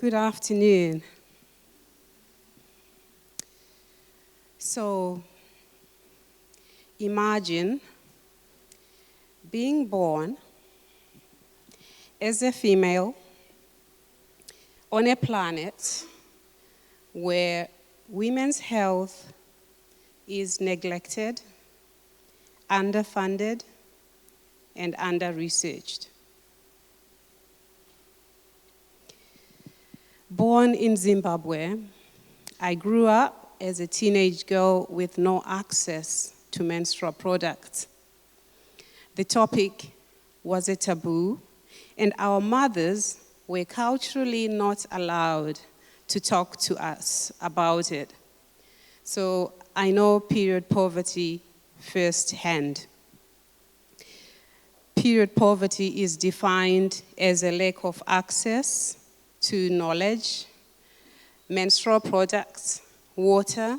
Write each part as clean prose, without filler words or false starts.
Good afternoon. So, imagine being born as a female on a planet where women's health is neglected, underfunded, and under-researched. Born in Zimbabwe, I grew up as a teenage girl with no access to menstrual products. The topic was a taboo, and our mothers were culturally not allowed to talk to us about it. So I know period poverty firsthand. Period poverty is defined as a lack of access to knowledge, menstrual products, water,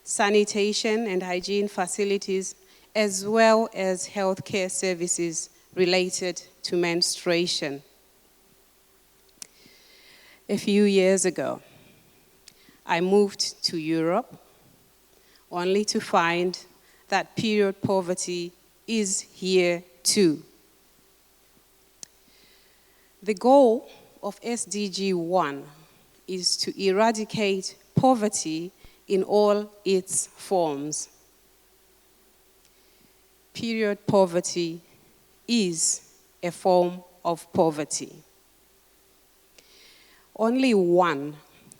sanitation and hygiene facilities, as well as healthcare services related to menstruation. A few years ago, I moved to Europe only to find that period poverty is here too. The goal of SDG 1 is to eradicate poverty in all its forms. Period poverty is a form of poverty. Only one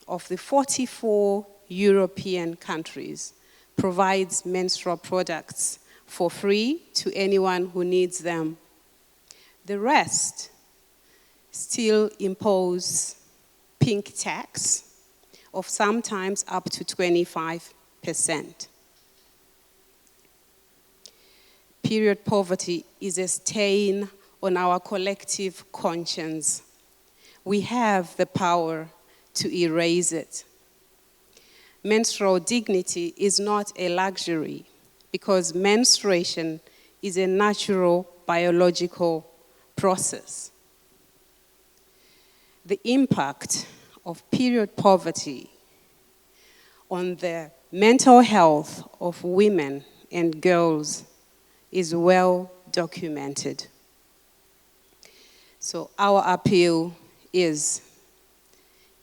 of the 44 European countries provides menstrual products for free to anyone who needs them. The rest still impose pink tax of sometimes up to 25%. Period poverty is a stain on our collective conscience. We have the power to erase it. Menstrual dignity is not a luxury because menstruation is a natural biological process. The impact of period poverty on the mental health of women and girls is well documented. So our appeal is,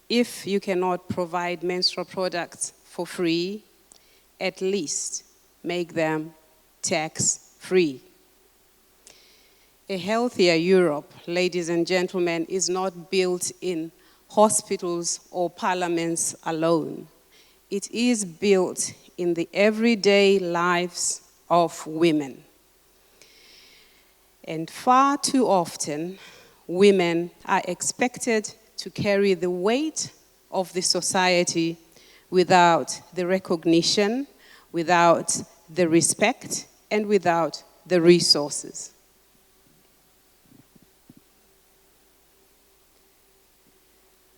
if you cannot provide menstrual products for free, at least make them tax-free. A healthier Europe, ladies and gentlemen, is not built in hospitals or parliaments alone. It is built in the everyday lives of women. And far too often, women are expected to carry the weight of the society without the recognition, without the respect, and without the resources.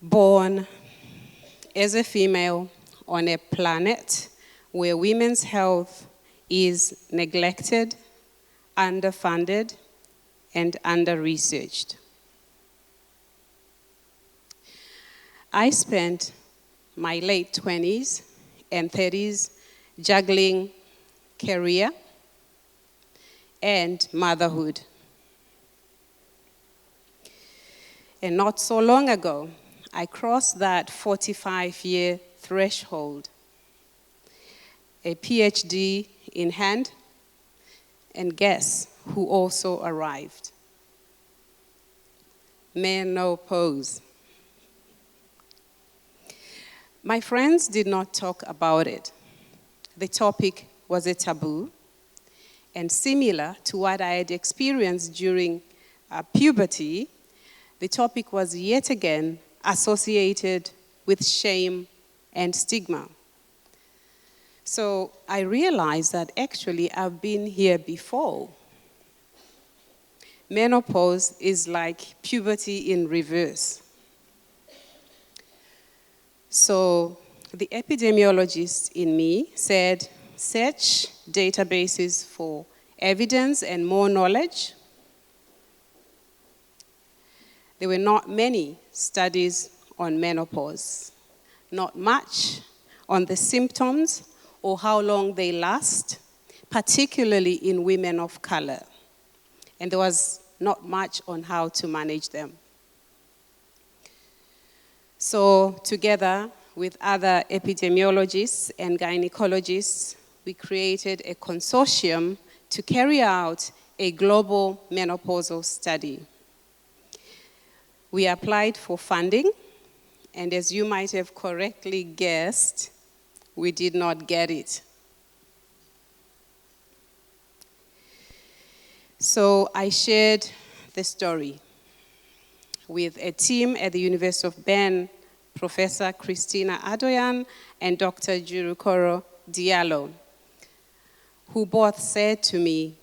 Born as a female on a planet where women's health is neglected, underfunded, and under-researched. I spent my late 20s and 30s juggling career and motherhood. And not so long ago, I crossed that 45-year threshold, a PhD in hand, and guess who also arrived? Menopause. My friends did not talk about it. The topic was a taboo, and similar to what I had experienced during puberty, the topic was yet again associated with shame and stigma. So I realized that actually I've been here before. Menopause is like puberty in reverse. So the epidemiologist in me said, search databases for evidence and more knowledge. There were not many studies on menopause, not much on the symptoms or how long they last, particularly in women of color. And there was not much on how to manage them. So together with other epidemiologists and gynecologists, we created a consortium to carry out a global menopausal study. We applied for funding, and as you might have correctly guessed, we did not get it. So I shared the story with a team at the University of Bern, Professor Christina Adoyan and Dr. Jurukoro Diallo, who both said to me,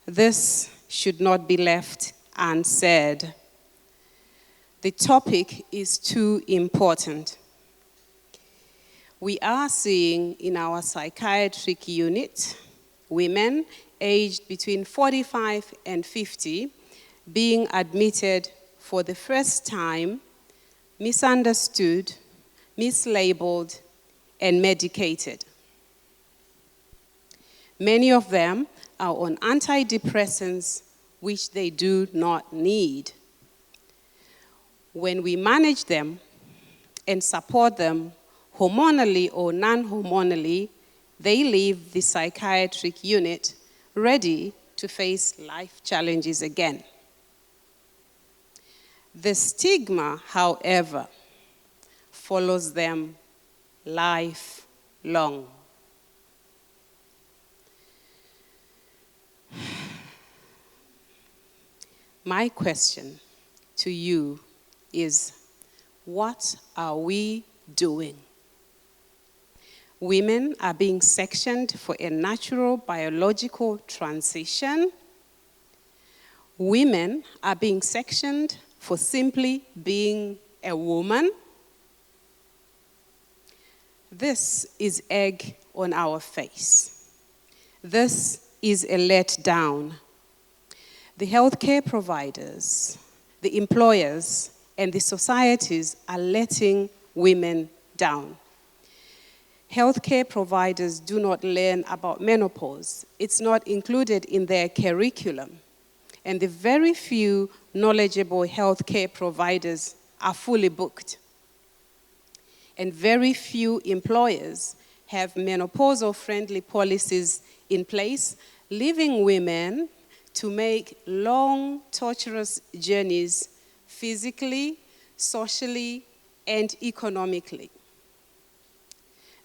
this should not be left unsaid. The topic is too important. We are seeing in our psychiatric unit women aged between 45 and 50 being admitted for the first time, misunderstood, mislabeled, and medicated. Many of them are on antidepressants, which they do not need. When we manage them and support them hormonally or non-hormonally, they leave the psychiatric unit ready to face life challenges again. The stigma, however, follows them lifelong. My question to you is, what are we doing? Women are being sectioned for a natural biological transition. Women are being sectioned for simply being a woman. This is egg on our face. This is a letdown. The healthcare providers, the employers, and the societies are letting women down. Healthcare providers do not learn about menopause. It's not included in their curriculum. And the very few knowledgeable healthcare providers are fully booked. And very few employers have menopausal-friendly policies in place, leaving women to make long, torturous journeys physically, socially, and economically.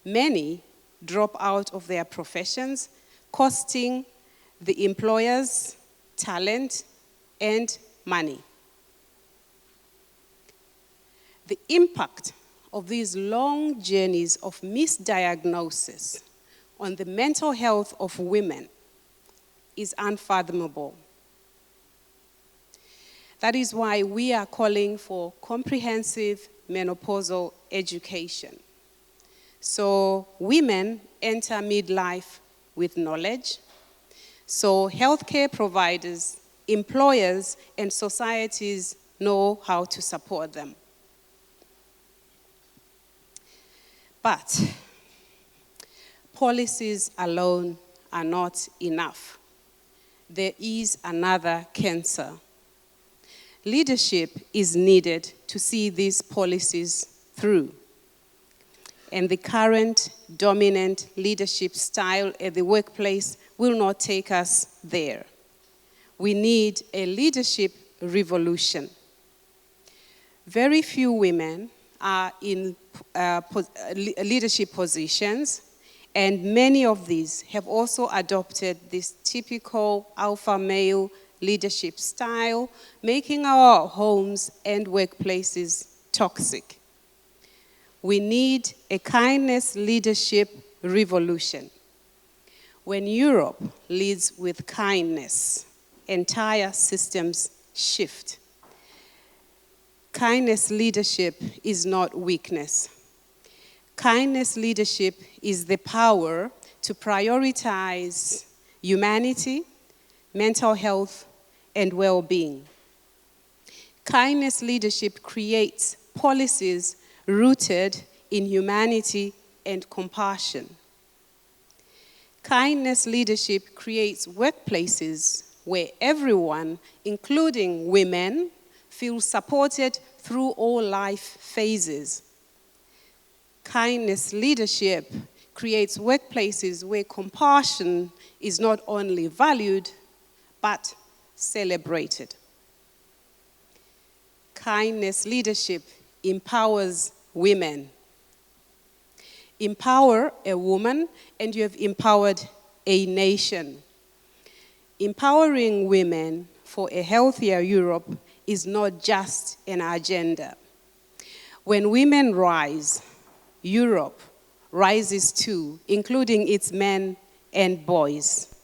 Many drop out of their professions, costing the employers talent and money. The impact of these long journeys of misdiagnosis on the mental health of women is unfathomable. That is why we are calling for comprehensive menopausal education. So women enter midlife with knowledge. So healthcare providers, employers, and societies know how to support them. But policies alone are not enough. There is another cancer. Leadership is needed to see these policies through. And the current dominant leadership style at the workplace will not take us there. We need a leadership revolution. Very few women are in leadership positions, and many of these have also adopted this typical alpha male leadership style, making our homes and workplaces toxic. We need a kindness leadership revolution. When Europe leads with kindness, entire systems shift. Kindness leadership is not weakness. Kindness leadership is the power to prioritize humanity, mental health, and well-being. Kindness leadership creates policies rooted in humanity and compassion. Kindness leadership creates workplaces where everyone, including women, feels supported through all life phases. Kindness leadership creates workplaces where compassion is not only valued, but celebrated. Kindness leadership empowers women. Empower a woman, and you have empowered a nation. Empowering women for a healthier Europe is not just an agenda. When women rise, Europe rises too, including its men and boys.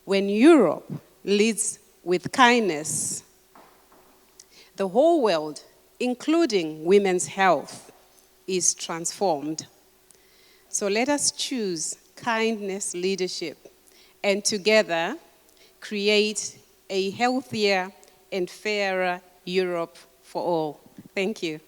When Europe leads with kindness, the whole world, including women's health, is transformed. So let us choose kindness leadership and together create a healthier and fairer Europe for all. Thank you.